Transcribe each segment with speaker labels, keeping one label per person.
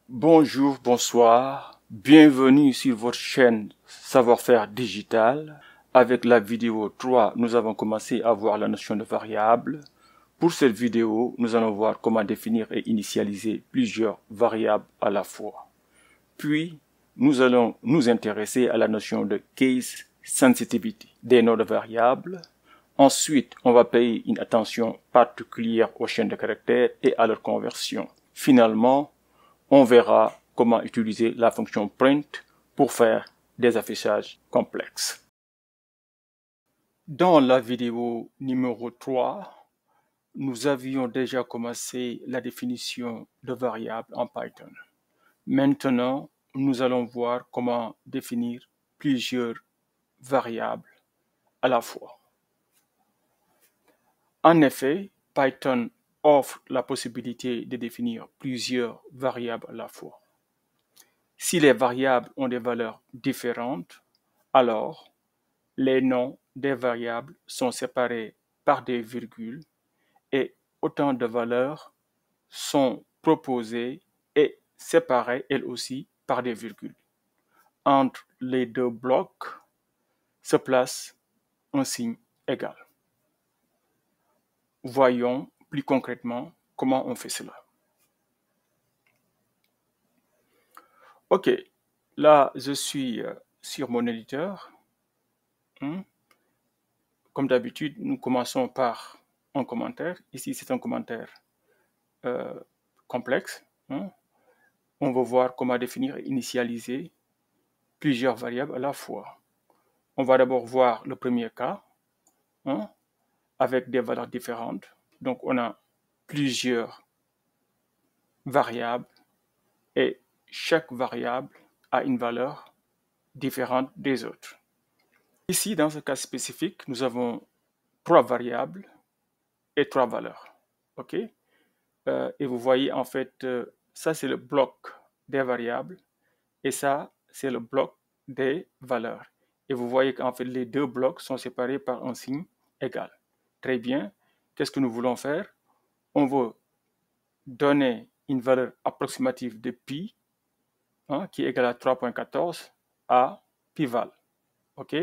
Speaker 1: Bonjour, bonsoir, bienvenue sur votre chaîne Savoir-faire digital. Avec la vidéo 3, nous avons commencé à voir la notion de variable. Pour cette vidéo, nous allons voir comment définir et initialiser plusieurs variables à la fois. Puis, nous allons nous intéresser à la notion de case sensitivity des noms de variables. Ensuite, on va payer une attention particulière aux chaînes de caractères et à leur conversion. Finalement, on verra comment utiliser la fonction print pour faire des affichages complexes. Dans la vidéo numéro 3, nous avions déjà commencé la définition de variables en Python. Maintenant, nous allons voir comment définir plusieurs variables à la fois. En effet, Python offre la possibilité de définir plusieurs variables à la fois. Si les variables ont des valeurs différentes, alors les noms des variables sont séparés par des virgules et autant de valeurs sont proposées et séparées elles aussi par des virgules. Entre les deux blocs se place un signe égal. Voyons plus concrètement comment on fait cela. Ok, là je suis sur mon éditeur. Comme d'habitude, nous commençons par un commentaire. Ici, c'est un commentaire complexe. On va voir comment définir et initialiser plusieurs variables à la fois. On va d'abord voir le premier cas avec des valeurs différentes. Donc, on a plusieurs variables et chaque variable a une valeur différente des autres. Ici, dans ce cas spécifique, nous avons 3 variables et 3 valeurs. OK? Et vous voyez, en fait, ça, c'est le bloc des variables et ça, c'est le bloc des valeurs. Et vous voyez qu'en fait, les deux blocs sont séparés par un signe égal. Très bien. Qu'est-ce que nous voulons faire? On veut donner une valeur approximative de pi, qui est égale à 3.14 à pi-val. OK?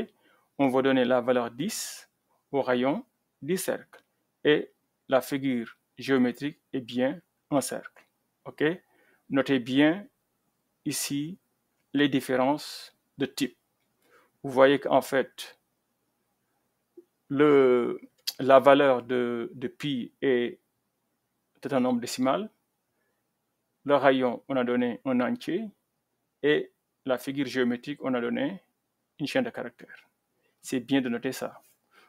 Speaker 1: On va donner la valeur 10 au rayon du cercle. Et la figure géométrique est bien un cercle. OK? Notez bien ici les différences de type. Vous voyez qu'en fait, la valeur de pi est un nombre décimal. Le rayon, on a donné un entier. Et la figure géométrique, on a donné une chaîne de caractères. C'est bien de noter ça.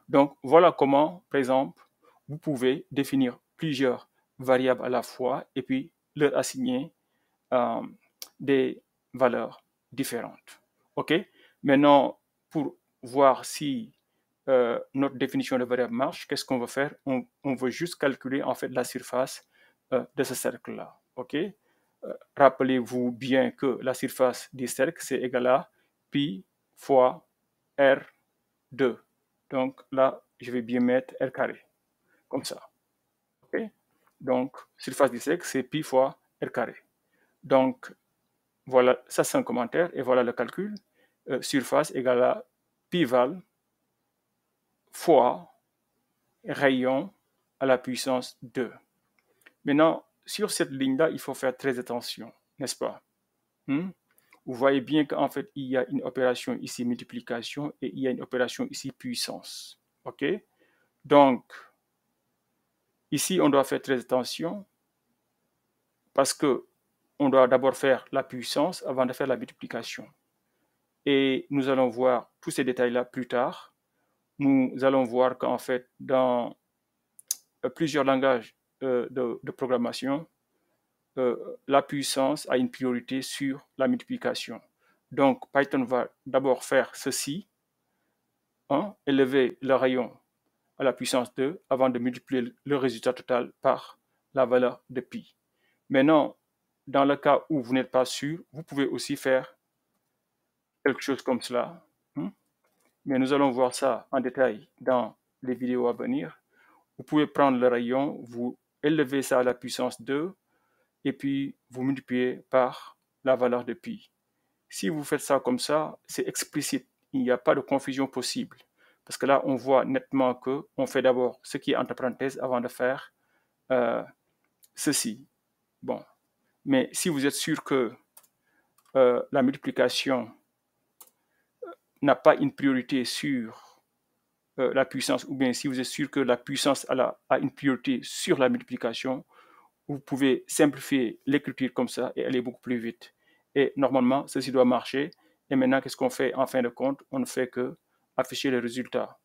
Speaker 1: Donc, voilà comment, par exemple, vous pouvez définir plusieurs variables à la fois et puis leur assigner des valeurs différentes. OK? Maintenant, pour voir si notre définition de variable marche, qu'est-ce qu'on va faire? On veut juste calculer en fait la surface de ce cercle-là. OK? Rappelez-vous bien que la surface du cercle, c'est égal à pi fois R2. Donc là, je vais bien mettre R carré, comme ça. Okay? Donc, surface du cercle, c'est pi fois R carré. Donc, voilà, ça c'est un commentaire, et voilà le calcul. Surface égale à pi-val fois rayon à la puissance 2. Maintenant, sur cette ligne-là, il faut faire très attention, n'est-ce pas? Vous voyez bien qu'en fait, il y a une opération ici multiplication et il y a une opération ici puissance. OK? Donc, ici, on doit faire très attention parce que on doit d'abord faire la puissance avant de faire la multiplication. Et nous allons voir tous ces détails-là plus tard. Nous allons voir qu'en fait, dans plusieurs langages de programmation, la puissance a une priorité sur la multiplication. Donc, Python va d'abord faire ceci, élever le rayon à la puissance 2 avant de multiplier le résultat total par la valeur de pi. Maintenant, dans le cas où vous n'êtes pas sûr, vous pouvez aussi faire quelque chose comme cela. Mais nous allons voir ça en détail dans les vidéos à venir. Vous pouvez prendre le rayon, vous élevez ça à la puissance 2 et puis vous multipliez par la valeur de pi. Si vous faites ça comme ça, c'est explicite. Il n'y a pas de confusion possible. Parce que là, on voit nettement qu'on fait d'abord ce qui est entre parenthèses avant de faire ceci. Bon. Mais si vous êtes sûr que la multiplication n'a pas une priorité sur la puissance, ou bien si vous êtes sûr que la puissance a une priorité sur la multiplication, vous pouvez simplifier l'écriture comme ça et aller beaucoup plus vite. Et normalement, ceci doit marcher. Et maintenant, qu'est-ce qu'on fait en fin de compte? On ne fait que afficher le résultat.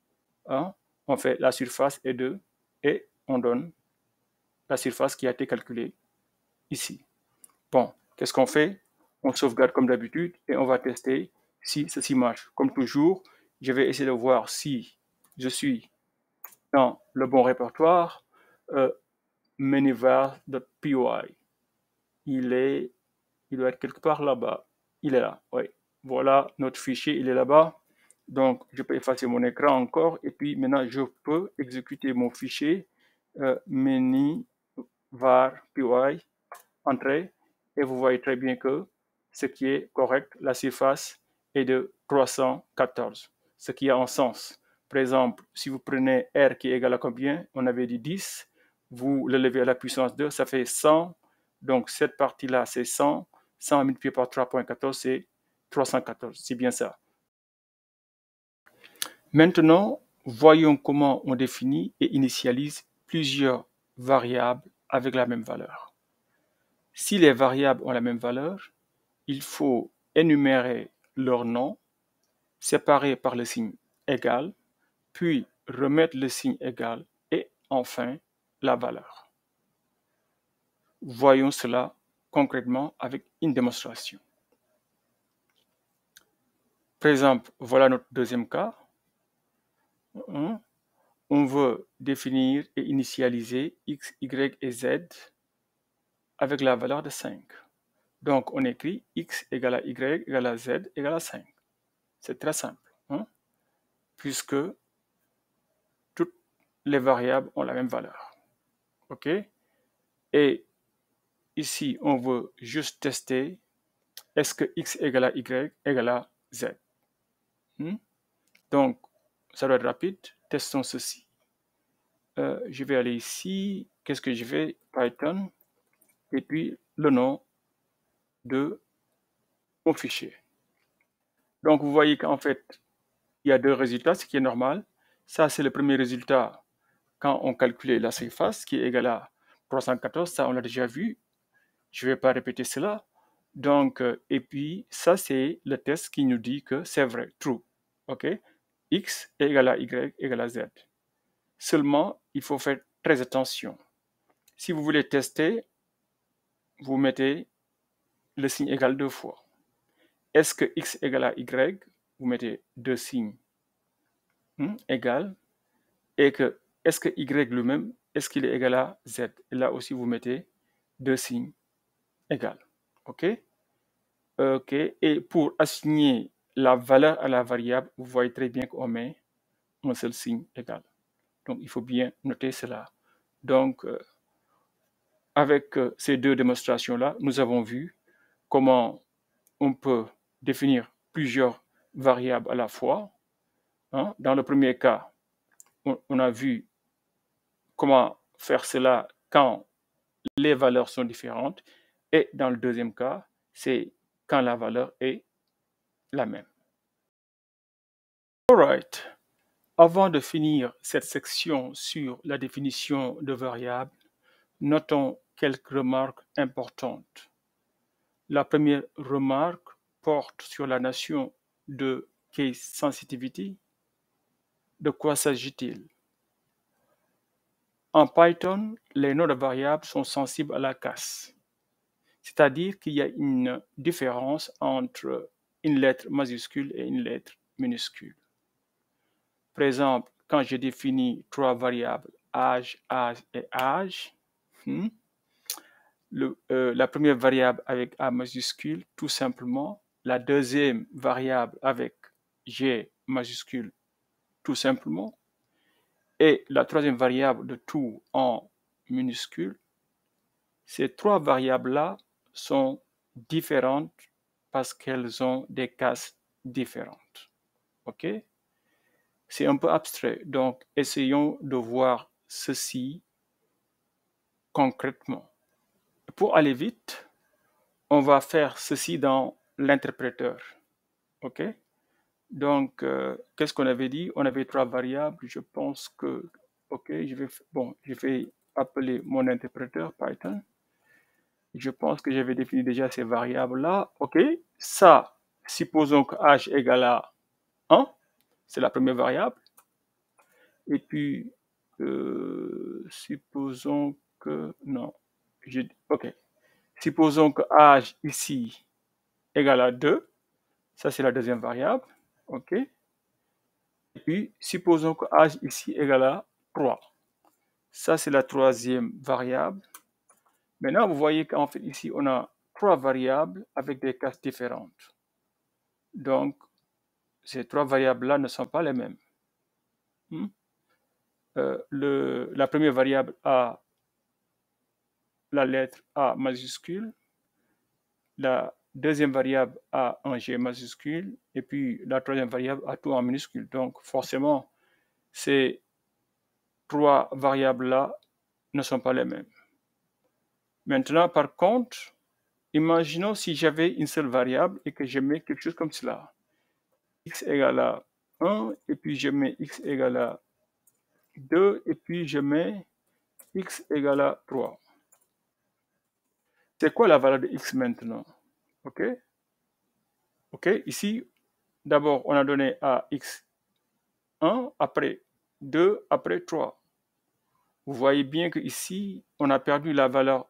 Speaker 1: Hein? On fait la surface est 2 et on donne la surface qui a été calculée ici. Bon, qu'est-ce qu'on fait? On sauvegarde comme d'habitude et on va tester si ceci marche. Comme toujours, je vais essayer de voir si je suis dans le bon répertoire. Manyvar.py. Il doit être quelque part là-bas. Il est là, oui. Voilà, notre fichier, il est là-bas. Donc, je peux effacer mon écran encore. Et puis, maintenant, je peux exécuter mon fichier manyvar.py, entrer. Et vous voyez très bien que ce qui est correct, la surface est de 314. Ce qui a un sens. Par exemple, si vous prenez R qui est égal à combien? On avait dit 10. Vous le levez à la puissance 2, ça fait 100. Donc, cette partie-là, c'est 100. 100 multiplié par 3.14, c'est 314. C'est bien ça. Maintenant, voyons comment on définit et initialise plusieurs variables avec la même valeur. Si les variables ont la même valeur, il faut énumérer leur nom, séparer par le signe égal, puis remettre le signe égal et enfin la valeur. Voyons cela concrètement avec une démonstration. Par exemple, voilà notre deuxième cas. On veut définir et initialiser x, y et z avec la valeur de 5. Donc, on écrit x égale à y égale à z égale à 5. C'est très simple, puisque toutes les variables ont la même valeur. OK? Et ici, on veut juste tester est-ce que x égale à y égale à z. Donc, ça doit être rapide. Testons ceci. Je vais aller ici. Qu'est-ce que je vais? Python. Et puis, le nom de mon fichier. Donc, vous voyez qu'en fait, il y a deux résultats, ce qui est normal. Ça, c'est le premier résultat quand on calculait la surface, qui est égale à 314. Ça, on l'a déjà vu. Je ne vais pas répéter cela. Donc, et puis, ça, c'est le test qui nous dit que c'est vrai, true. OK? X est égal à Y égale à Z. Seulement, il faut faire très attention. Si vous voulez tester, vous mettez le signe égal deux fois. Est-ce que X égale à Y? Vous mettez deux signes égal. Et que, est-ce que Y lui-même, est-ce qu'il est égal à Z? Et là aussi, vous mettez deux signes égal. OK? OK. Et pour assigner la valeur à la variable, vous voyez très bien qu'on met un seul signe égal. Donc, il faut bien noter cela. Donc, avec ces deux démonstrations-là, nous avons vu comment on peut définir plusieurs variables à la fois. Dans le premier cas, on a vu comment faire cela quand les valeurs sont différentes. Et dans le deuxième cas, c'est quand la valeur est la même. Alright. Avant de finir cette section sur la définition de variables, notons quelques remarques importantes. La première remarque porte sur la notion de case sensitivity. De quoi s'agit-il? En Python, les noms de variables sont sensibles à la casse, c'est-à-dire qu'il y a une différence entre une lettre majuscule et une lettre minuscule. Par exemple, quand je définis trois variables âge, âge et âge, la première variable avec A majuscule, tout simplement, la deuxième variable avec G majuscule, tout simplement, et la troisième variable de tout en minuscule, Ces trois variables-là sont différentes parce qu'elles ont des cases différentes. OK? C'est un peu abstrait, donc essayons de voir ceci concrètement. Pour aller vite, on va faire ceci dans l'interpréteur. OK? Donc, qu'est-ce qu'on avait dit? On avait trois variables. Je pense que, OK, je vais appeler mon interpréteur Python. Je pense que j'avais défini déjà ces variables-là. OK, ça, supposons que h égale à 1, c'est la première variable. Et puis, supposons que, non, OK, supposons que h ici égale à 2, ça c'est la deuxième variable. OK. Et puis, supposons que h ici égale à 3. Ça, c'est la troisième variable. Maintenant, vous voyez qu'en fait, ici, on a trois variables avec des classes différentes. Donc, ces trois variables-là ne sont pas les mêmes. La première variable a la lettre A majuscule. La deuxième variable a un G majuscule. Et puis, la troisième variable a tout en minuscule. Donc, forcément, ces trois variables-là ne sont pas les mêmes. Maintenant, par contre, imaginons si j'avais une seule variable et que je mets quelque chose comme cela. X égale à 1, et puis je mets X égale à 2, et puis je mets X égale à 3. C'est quoi la valeur de X maintenant? OK? OK, ici, d'abord, on a donné à X 1, après 2, après 3. Vous voyez bien que ici, on a perdu la valeur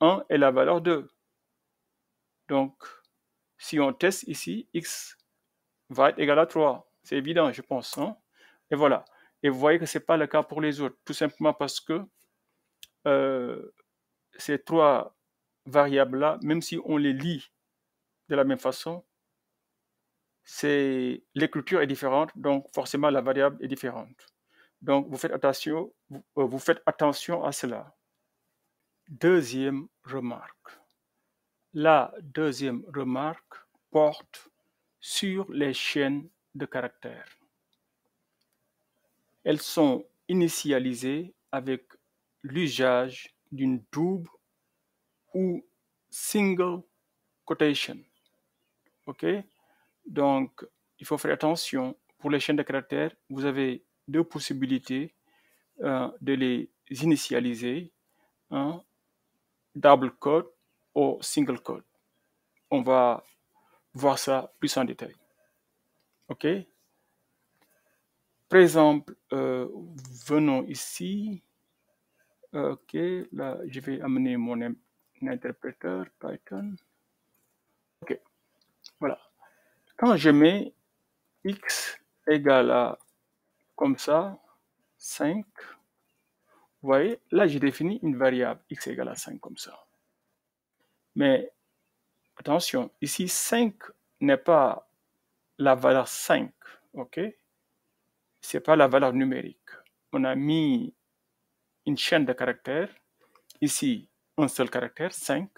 Speaker 1: 1 et la valeur 2. Donc, si on teste ici, X va être égal à 3. C'est évident, je pense. Hein? Et voilà. Et vous voyez que ce n'est pas le cas pour les autres, tout simplement parce que ces trois variables-là, même si on les lit de la même façon, l'écriture est différente, donc forcément la variable est différente. Donc vous faites attention à cela. Deuxième remarque. La deuxième remarque porte sur les chaînes de caractères. Elles sont initialisées avec l'usage d'une double ou single quotation. OK? Donc, il faut faire attention. Pour les chaînes de caractères, vous avez deux possibilités de les initialiser, hein, double quote ou single quote. On va voir ça plus en détail. OK? Par exemple, venons ici. OK, là, je vais amener mon interpréteur Python. OK, voilà. Quand je mets x égale à, comme ça, 5, vous voyez, là, j'ai défini une variable x égale à 5 comme ça. Mais attention, ici, 5 n'est pas la valeur 5, OK? Ce n'est pas la valeur numérique. On a mis une chaîne de caractères, ici, un seul caractère, 5,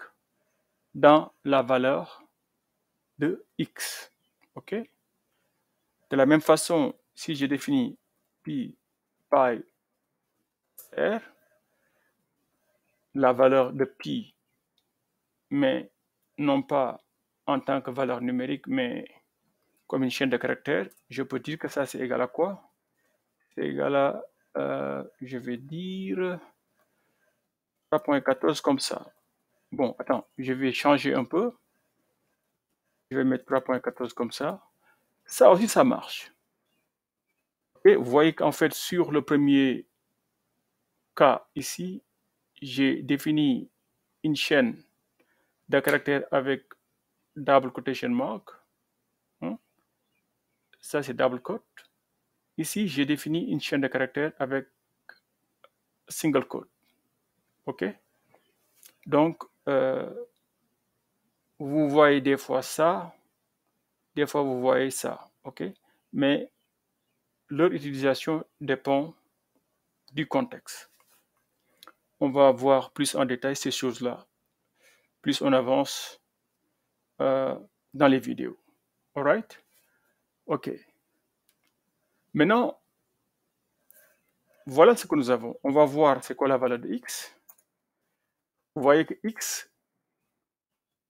Speaker 1: dans la valeur de x, OK? De la même façon, si je définis pi by r, la valeur de pi, mais non pas en tant que valeur numérique, mais comme une chaîne de caractères, je peux dire que ça c'est égal à quoi? C'est égal à, je vais dire 3.14 comme ça. Bon, attends, je vais changer un peu. Je vais mettre 3.14 comme ça. Ça aussi, ça marche. Et vous voyez qu'en fait, sur le premier cas ici, j'ai défini une chaîne de caractères avec double quotation mark. Hein? Ça, c'est double quote. Ici, j'ai défini une chaîne de caractères avec single quote. OK? Donc, vous voyez des fois ça, des fois vous voyez ça. OK? Mais leur utilisation dépend du contexte. on va voir plus en détail ces choses-là, plus on avance dans les vidéos. Alright? OK. Maintenant, voilà ce que nous avons. On va voir c'est quoi la valeur de x. Vous voyez que x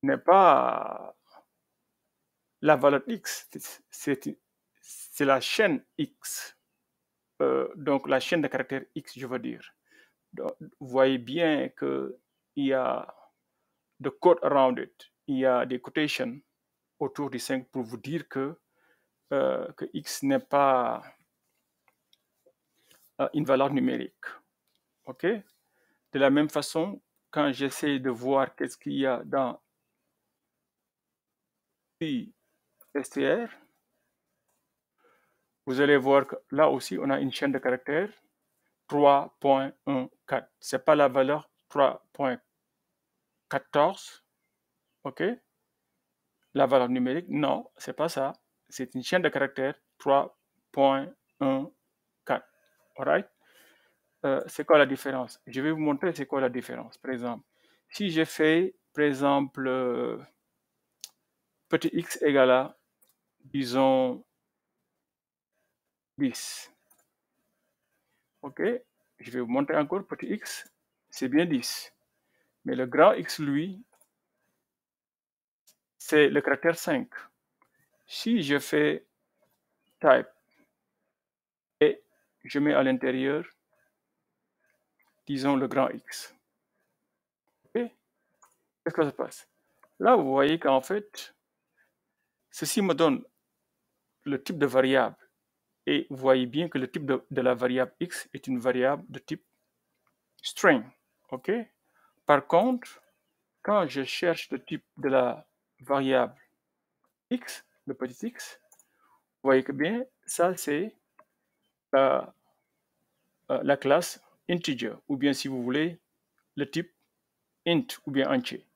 Speaker 1: n'est pas la valeur x, c'est la chaîne x. Donc la chaîne de caractères x, je veux dire. Donc, vous voyez bien qu'il y a the code around it. Il y a des quotations autour du 5 pour vous dire que x n'est pas une valeur numérique. OK? De la même façon, quand j'essaie de voir qu'est-ce qu'il y a dans str, vous allez voir que là aussi, on a une chaîne de caractères 3.14. Ce n'est pas la valeur 3.14, OK? La valeur numérique, non, c'est pas ça. C'est une chaîne de caractères 3.14. Alright? C'est quoi la différence? Je vais vous montrer c'est quoi la différence. Par exemple, si je fais, par exemple, petit x égale à, disons, 10. OK? Je vais vous montrer encore petit x, c'est bien 10. Mais le grand X, lui, c'est le caractère 5. Si je fais type et je mets à l'intérieur, disons, le grand X. OK? Qu'est-ce que ça passe? Là, vous voyez qu'en fait, ceci me donne le type de variable. Et vous voyez bien que le type de la variable X est une variable de type string. OK? Par contre, quand je cherche le type de la variable X, le petit x, vous voyez que bien, ça c'est la classe integer, ou bien si vous voulez, le type int, ou bien entier.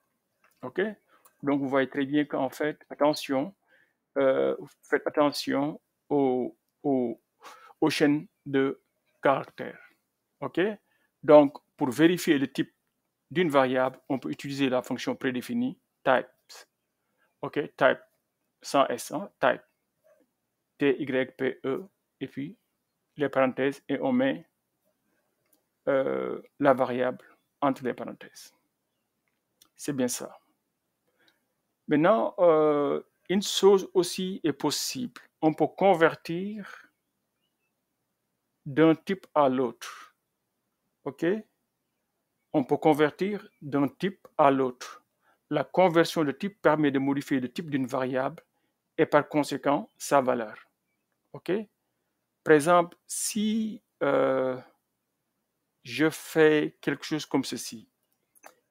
Speaker 1: OK? Donc vous voyez très bien qu'en fait, attention, faites attention aux chaînes de caractères. OK? Donc, pour vérifier le type d'une variable, on peut utiliser la fonction prédéfinie types. OK? Type sans S, hein? Type. T-Y-P-E, et puis les parenthèses, et on met la variable entre les parenthèses. C'est bien ça. Maintenant, une chose aussi est possible. On peut convertir d'un type à l'autre. OK? On peut convertir d'un type à l'autre. La conversion de type permet de modifier le type d'une variable et par conséquent sa valeur. OK? Par exemple, si je fais quelque chose comme ceci,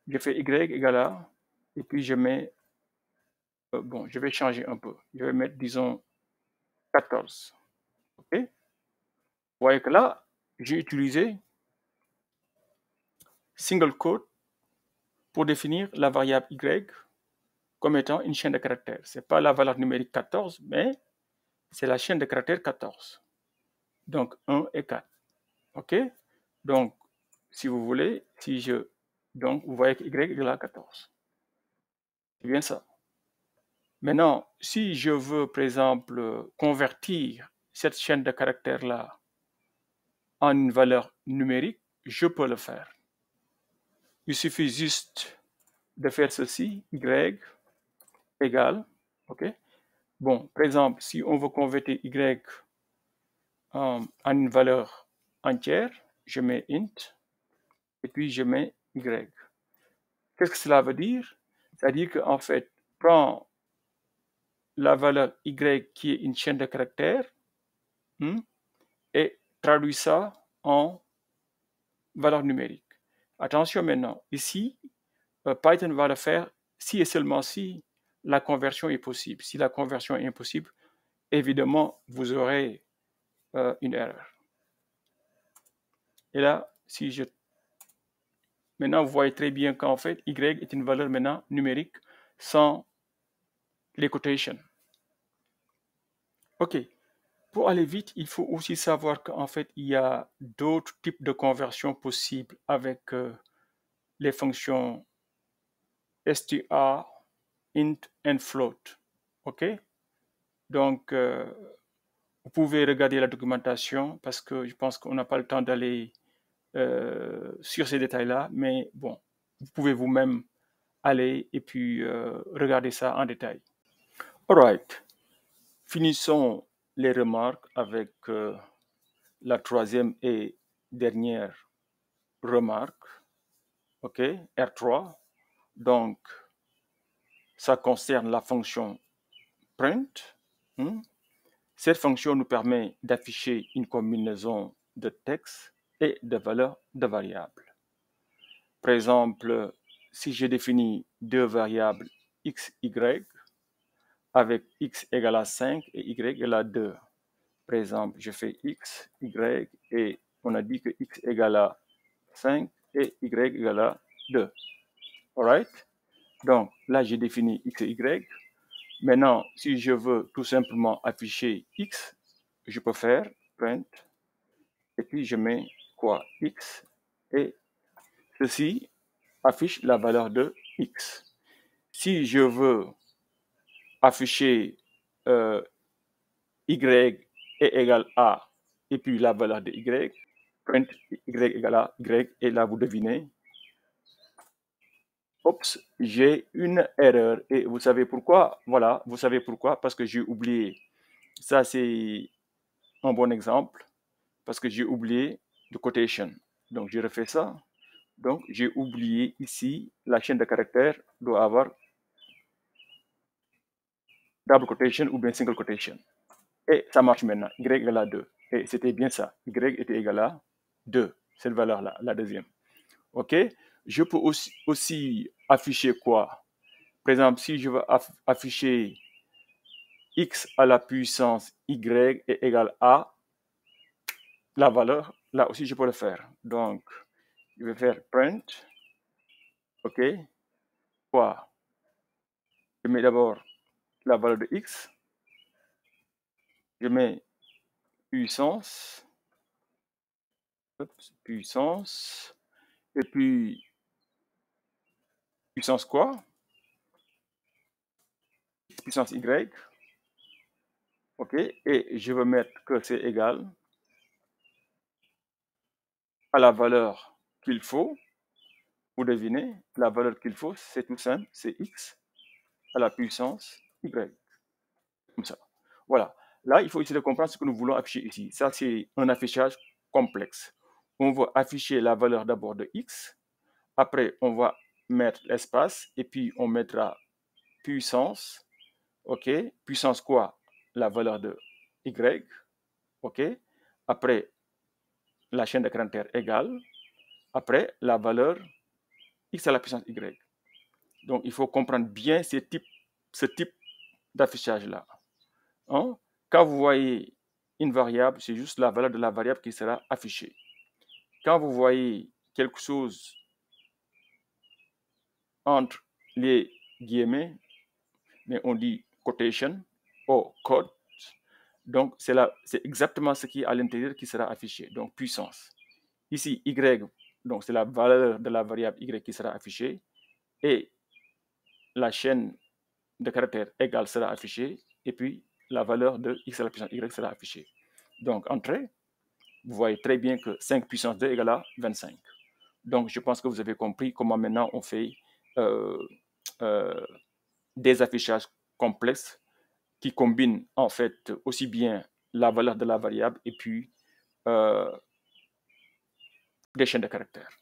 Speaker 1: je fais y égale à, et puis je mets, bon, je vais changer un peu. Je vais mettre, disons, 14. OK? Vous voyez que là, j'ai utilisé single quote pour définir la variable y comme étant une chaîne de caractères. Ce n'est pas la valeur numérique 14, mais c'est la chaîne de caractères 14. Donc 1 et 4. OK? Donc, si vous voulez, donc vous voyez que y égale à 14. C'est bien ça. Maintenant, si je veux, par exemple, convertir cette chaîne de caractères-là en une valeur numérique, je peux le faire. Il suffit juste de faire ceci, y égale, OK? Bon, par exemple, si on veut convertir y en une valeur entière, je mets int, et puis je mets y. Qu'est-ce que cela veut dire? C'est-à-dire qu'en fait, prends la valeur y qui est une chaîne de caractères et traduis ça en valeur numérique. Attention maintenant, ici, Python va le faire si et seulement si la conversion est possible. Si la conversion est impossible, évidemment, vous aurez une erreur. Et là, si je... Maintenant, vous voyez très bien qu'en fait, y est une valeur maintenant numérique sans les quotations. OK. Pour aller vite, il faut aussi savoir qu'en fait, il y a d'autres types de conversions possibles avec les fonctions str, int and float. OK? Donc, vous pouvez regarder la documentation parce que je pense qu'on n'a pas le temps d'aller sur ces détails-là, mais bon, vous pouvez vous-même aller et puis regarder ça en détail. Alright, finissons les remarques avec la troisième et dernière remarque, ok, R3. Donc, ça concerne la fonction print. Cette fonction nous permet d'afficher une combinaison de texte et de valeurs de variables. Par exemple, si je définis deux variables x, y, avec x égale à 5 et y égale à 2. Par exemple, je fais x, y, et on a dit que x égale à 5 et y égale à 2. Alright? Donc, là, j'ai défini x et y. Maintenant, si je veux tout simplement afficher x, je peux faire print, et puis je mets quoi? X, et ceci affiche la valeur de x. Si je veux afficher y est égal à, et puis la valeur de y, print y égale à y, et là vous devinez, oups, j'ai une erreur, et vous savez pourquoi? Voilà, vous savez pourquoi? Parce que j'ai oublié, ça c'est un bon exemple, parce que j'ai oublié de quotation. Donc je refais ça, donc j'ai oublié ici, la chaîne de caractères doit avoir double quotation ou bien single quotation. Et ça marche maintenant, y égale à 2. Et c'était bien ça, y était égal à 2, cette valeur-là, la deuxième. OK? Je peux aussi afficher quoi? Par exemple, si je veux afficher x à la puissance y est égal à la valeur, là aussi je peux le faire. Donc, je vais faire print, OK? Quoi? Je mets d'abord la valeur de x, je mets puissance, puissance, et puis puissance quoi? Puissance y, ok, et je veux mettre que c'est égal à la valeur qu'il faut. Vous devinez, la valeur qu'il faut, c'est tout simple, c'est x à la puissance y, comme ça. Voilà, là, il faut essayer de comprendre ce que nous voulons afficher ici. Ça, c'est un affichage complexe. On va afficher la valeur d'abord de x, après, on va mettre l'espace, et puis on mettra puissance, ok, puissance quoi? La valeur de y, ok, après, la chaîne de caractères égale, après la valeur x à la puissance y. Donc, il faut comprendre bien ce type d'affichage-là. Hein? Quand vous voyez une variable, c'est juste la valeur de la variable qui sera affichée. Quand vous voyez quelque chose entre les guillemets, mais on dit quotation ou code, donc c'est exactement ce qui est à l'intérieur qui sera affiché, donc puissance. Ici, y, donc c'est la valeur de la variable y qui sera affichée, et la chaîne de caractères égale sera affichée, et puis la valeur de x à la puissance y sera affichée. Donc, entrée, vous voyez très bien que 5 puissance 2 égale à 25. Donc, je pense que vous avez compris comment maintenant on fait des affichages complexes qui combinent en fait aussi bien la valeur de la variable et puis des chaînes de caractères.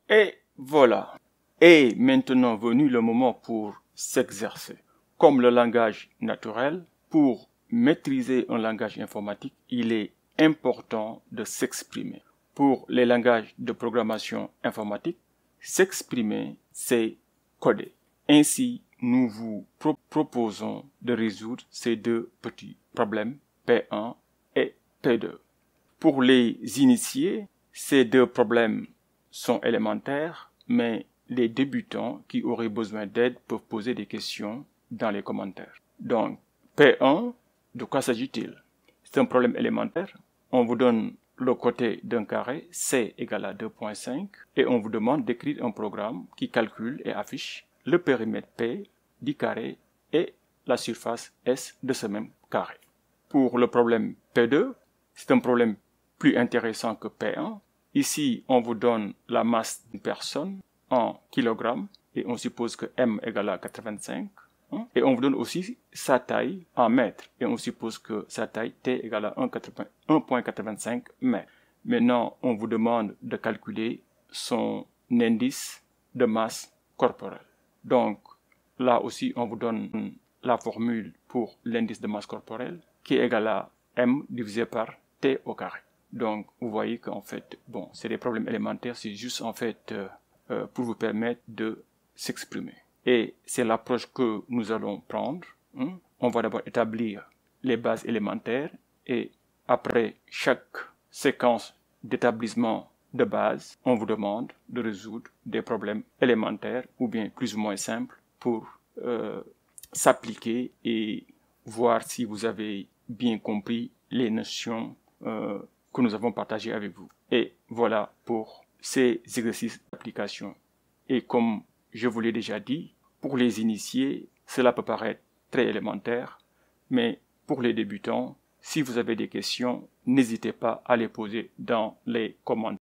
Speaker 1: Et voilà. Et maintenant venu le moment pour s'exercer. Comme le langage naturel, pour maîtriser un langage informatique, il est important de s'exprimer. Pour les langages de programmation informatique, s'exprimer, c'est coder. Ainsi, nous vous proposons de résoudre ces deux petits problèmes, P1 et P2. Pour les initiés, ces deux problèmes sont élémentaires, mais les débutants qui auraient besoin d'aide peuvent poser des questions dans les commentaires. Donc, P1, de quoi s'agit-il? C'est un problème élémentaire. On vous donne le côté d'un carré, C égale à 2,5, et on vous demande d'écrire un programme qui calcule et affiche le périmètre P du carré et la surface S de ce même carré. Pour le problème P2, c'est un problème plus intéressant que P1. Ici, on vous donne la masse d'une personne en kilogrammes et on suppose que M égale à 85. Et on vous donne aussi sa taille en mètres et on suppose que sa taille T égale à 1,85 mètres. Maintenant, on vous demande de calculer son indice de masse corporelle. Donc, là aussi, on vous donne la formule pour l'indice de masse corporelle qui est égal à M divisé par T au carré. Donc, vous voyez qu'en fait, bon, c'est des problèmes élémentaires, c'est juste en fait pour vous permettre de s'exprimer. Et c'est l'approche que nous allons prendre. On va d'abord établir les bases élémentaires et après chaque séquence d'établissement de base, on vous demande de résoudre des problèmes élémentaires ou bien plus ou moins simples pour s'appliquer et voir si vous avez bien compris les notions que nous avons partagées avec vous. Et voilà pour ces exercices d'application. Et comme je vous l'ai déjà dit, pour les initiés, cela peut paraître très élémentaire, mais pour les débutants, si vous avez des questions, n'hésitez pas à les poser dans les commentaires.